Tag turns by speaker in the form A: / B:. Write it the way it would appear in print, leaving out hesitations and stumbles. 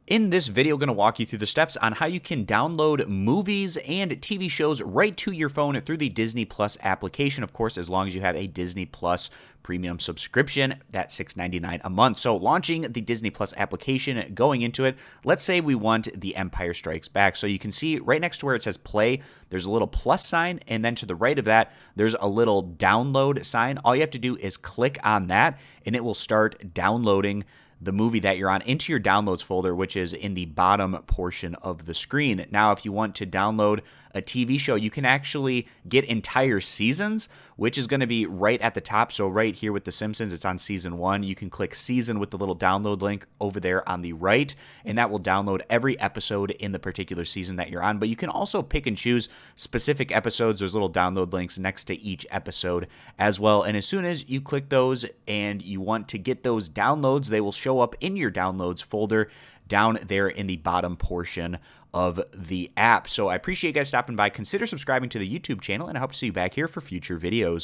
A: In this video, I'm going to walk you through the steps on how you can download movies and TV shows right to your phone through the Disney Plus application. Of course, as long as you have a Disney Plus premium subscription, that's $6.99 a month. So launching the Disney Plus application, going into it, let's say we want The Empire Strikes Back. So you can see right next to where it says play, there's a little plus sign, and then to the right of that, there's a little download sign. All you have to do is click on that, and it will start downloading the movie that you're on into your downloads folder, which is in the bottom portion of the screen. Now, if you want to download a TV show, you can actually get entire seasons, which is going to be right at the top. So right here with The Simpsons, it's on season 1. You can click season with the little download link over there on the right, and that will download every episode in the particular season that you're on. But you can also pick and choose specific episodes. There's little download links next to each episode as well. And as soon as you click those and you want to get those downloads, they will show up in your downloads folder down there in the bottom portion of the app. So I appreciate you guys stopping by. Consider subscribing to the YouTube channel, and I hope to see you back here for future videos.